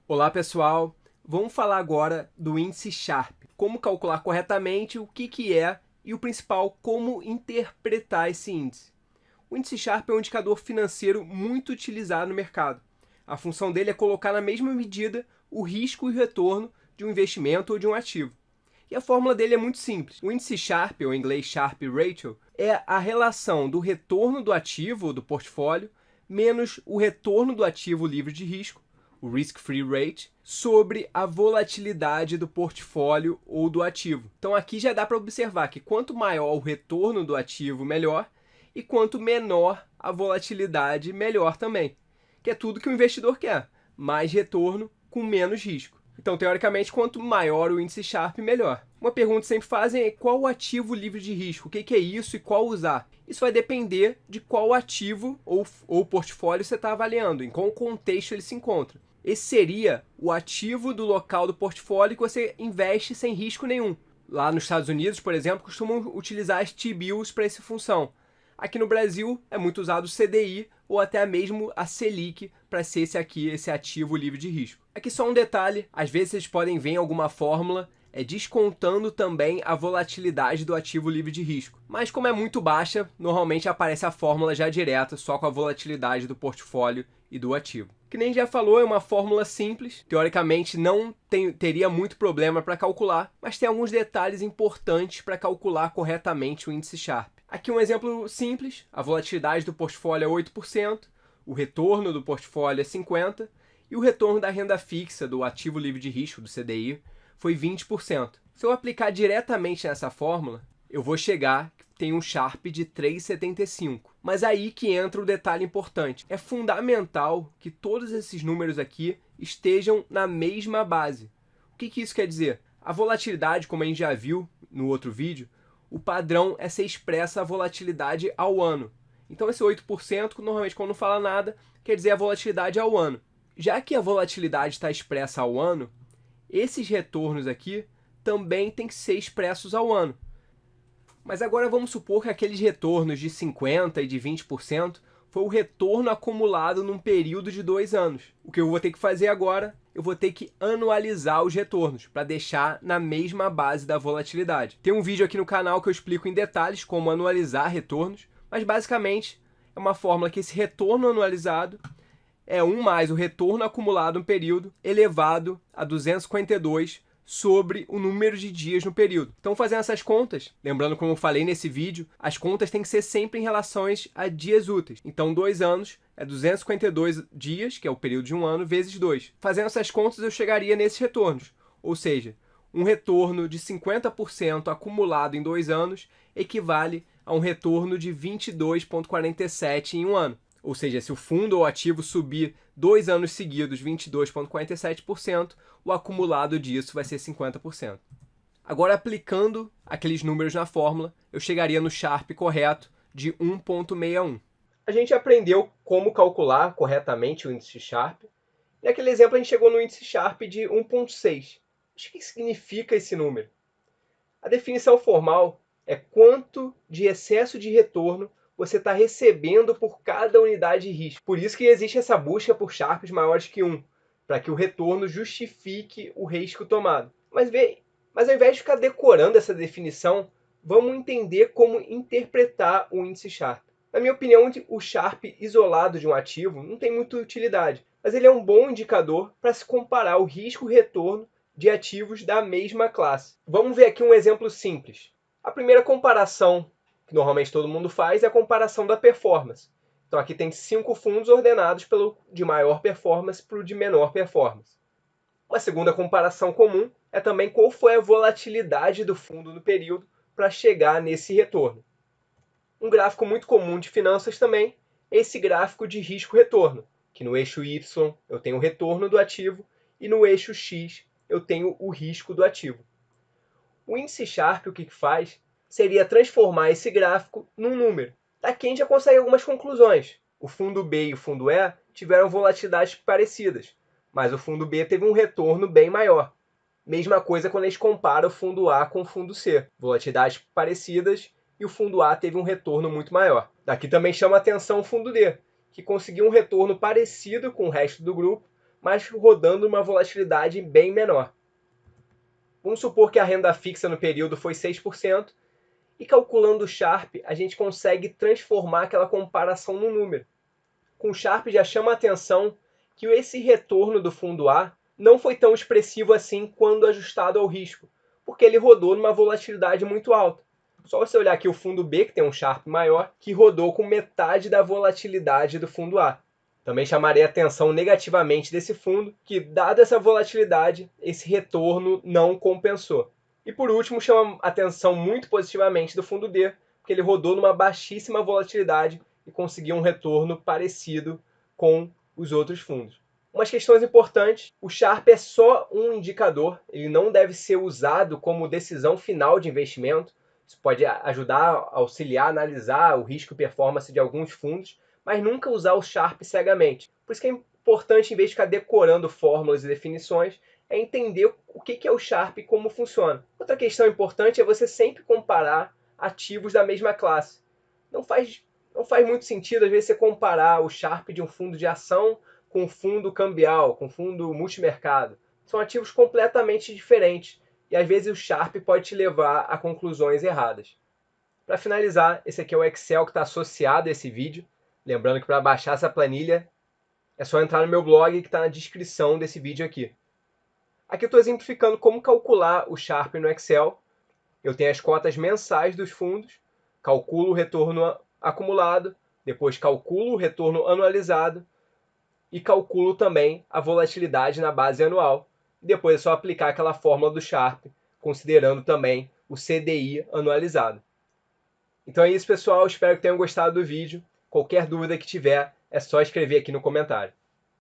Olá pessoal, vamos falar agora do índice Sharpe. Como calcular corretamente, o que é e o principal, como interpretar esse índice. O índice Sharpe é um indicador financeiro muito utilizado no mercado. A função dele é colocar na mesma medida o risco e o retorno de um investimento ou de um ativo. E a fórmula dele é muito simples. O índice Sharpe, ou em inglês Sharpe Ratio, é a relação do retorno do ativo ou do portfólio menos o retorno do ativo livre de risco, o risk-free rate, sobre a volatilidade do portfólio ou do ativo. Então aqui já dá para observar que quanto maior o retorno do ativo, melhor, e quanto menor a volatilidade, melhor também. Que é tudo que o investidor quer, mais retorno com menos risco. Então, teoricamente, quanto maior o índice Sharpe, melhor. Uma pergunta que sempre fazem é qual o ativo livre de risco? O que é isso e qual usar? Isso vai depender de qual ativo ou portfólio você está avaliando, em qual contexto ele se encontra. Esse seria o ativo do local do portfólio que você investe sem risco nenhum. Lá nos Estados Unidos, por exemplo, costumam utilizar as T-bills para essa função. Aqui no Brasil é muito usado o CDI ou até mesmo a Selic para ser esse ativo livre de risco. Aqui só um detalhe, às vezes vocês podem ver em alguma fórmula descontando também a volatilidade do ativo livre de risco. Mas como é muito baixa, normalmente aparece a fórmula já direta, só com a volatilidade do portfólio e do ativo. Que nem já falou, é uma fórmula simples, teoricamente não teria muito problema para calcular, mas tem alguns detalhes importantes para calcular corretamente o índice Sharpe. Aqui um exemplo simples, a volatilidade do portfólio é 8%, o retorno do portfólio é 50% e o retorno da renda fixa do ativo livre de risco, do CDI, foi 20%. Se eu aplicar diretamente nessa fórmula, eu vou chegar que tem um Sharpe de 3,75. Mas aí que entra o detalhe importante. É fundamental que todos esses números aqui estejam na mesma base. O que isso quer dizer? A volatilidade, como a gente já viu no outro vídeo, o padrão é ser expressa a volatilidade ao ano. Então esse 8%, normalmente quando não fala nada, quer dizer a volatilidade ao ano. Já que a volatilidade está expressa ao ano, esses retornos aqui também têm que ser expressos ao ano. Mas agora vamos supor que aqueles retornos de 50% e de 20% foi o retorno acumulado num período de 2 anos. O que eu vou ter que fazer agora? Eu vou ter que anualizar os retornos para deixar na mesma base da volatilidade. Tem um vídeo aqui no canal que eu explico em detalhes como anualizar retornos, mas basicamente é uma fórmula que esse retorno anualizado é 1 mais o retorno acumulado no período elevado a 252 sobre o número de dias no período. Então, fazendo essas contas, lembrando como eu falei nesse vídeo, as contas têm que ser sempre em relação a dias úteis. Então, 2 anos é 252 dias, que é o período de um ano, vezes 2. Fazendo essas contas, eu chegaria nesses retornos. Ou seja, um retorno de 50% acumulado em 2 anos equivale a um retorno de 22,47 em um ano. Ou seja, se o fundo ou ativo subir 2 anos seguidos 22,47%, o acumulado disso vai ser 50%. Agora, aplicando aqueles números na fórmula, eu chegaria no Sharpe correto de 1,61. A gente aprendeu como calcular corretamente o índice Sharpe. E naquele exemplo a gente chegou no índice Sharpe de 1,6. Mas o que significa esse número? A definição formal é quanto de excesso de retorno você está recebendo por cada unidade de risco. Por isso que existe essa busca por Sharpes maiores que 1, para que o retorno justifique o risco tomado. Mas ao invés de ficar decorando essa definição, vamos entender como interpretar o índice Sharpe. Na minha opinião, o Sharpe isolado de um ativo não tem muita utilidade, mas ele é um bom indicador para se comparar o risco-retorno de ativos da mesma classe. Vamos ver aqui um exemplo simples. A primeira comparação que normalmente todo mundo faz é a comparação da performance. Então aqui tem 5 fundos ordenados pelo de maior performance para o de menor performance. Uma segunda comparação comum é também qual foi a volatilidade do fundo no período para chegar nesse retorno. Um gráfico muito comum de finanças também é esse gráfico de risco-retorno, que no eixo Y eu tenho o retorno do ativo e no eixo X eu tenho o risco do ativo. O índice Sharpe o que faz seria transformar esse gráfico num número. Daqui a gente já consegue algumas conclusões. O fundo B e o fundo E tiveram volatilidades parecidas, mas o fundo B teve um retorno bem maior. Mesma coisa quando a gente compara o fundo A com o fundo C. Volatilidades parecidas e o fundo A teve um retorno muito maior. Daqui também chama a atenção o fundo D, que conseguiu um retorno parecido com o resto do grupo, mas rodando uma volatilidade bem menor. Vamos supor que a renda fixa no período foi 6%, e calculando o Sharpe, a gente consegue transformar aquela comparação no número. Com o Sharpe já chama a atenção que esse retorno do fundo A não foi tão expressivo assim quando ajustado ao risco, porque ele rodou numa volatilidade muito alta. Só você olhar aqui o fundo B, que tem um Sharpe maior, que rodou com metade da volatilidade do fundo A. Também chamarei a atenção negativamente desse fundo, que, dada essa volatilidade, esse retorno não compensou. E por último, chama a atenção muito positivamente do fundo D, porque ele rodou numa baixíssima volatilidade e conseguiu um retorno parecido com os outros fundos. Umas questões importantes: o Sharpe é só um indicador, ele não deve ser usado como decisão final de investimento. Isso pode ajudar a auxiliar, a analisar o risco e performance de alguns fundos, mas nunca usar o Sharpe cegamente. Por isso que é importante, em vez de ficar decorando fórmulas e definições, é entender o que é o Sharpe e como funciona. Outra questão importante é você sempre comparar ativos da mesma classe. Não faz muito sentido, às vezes, você comparar o Sharpe de um fundo de ação com um fundo cambial, com um fundo multimercado. São ativos completamente diferentes e, às vezes, o Sharpe pode te levar a conclusões erradas. Para finalizar, esse aqui é o Excel que está associado a esse vídeo. Lembrando que para baixar essa planilha é só entrar no meu blog que está na descrição desse vídeo aqui. Aqui eu estou exemplificando como calcular o Sharpe no Excel. Eu tenho as cotas mensais dos fundos, calculo o retorno acumulado, depois calculo o retorno anualizado e calculo também a volatilidade na base anual. Depois é só aplicar aquela fórmula do Sharpe, considerando também o CDI anualizado. Então é isso, pessoal. Espero que tenham gostado do vídeo. Qualquer dúvida que tiver, é só escrever aqui no comentário.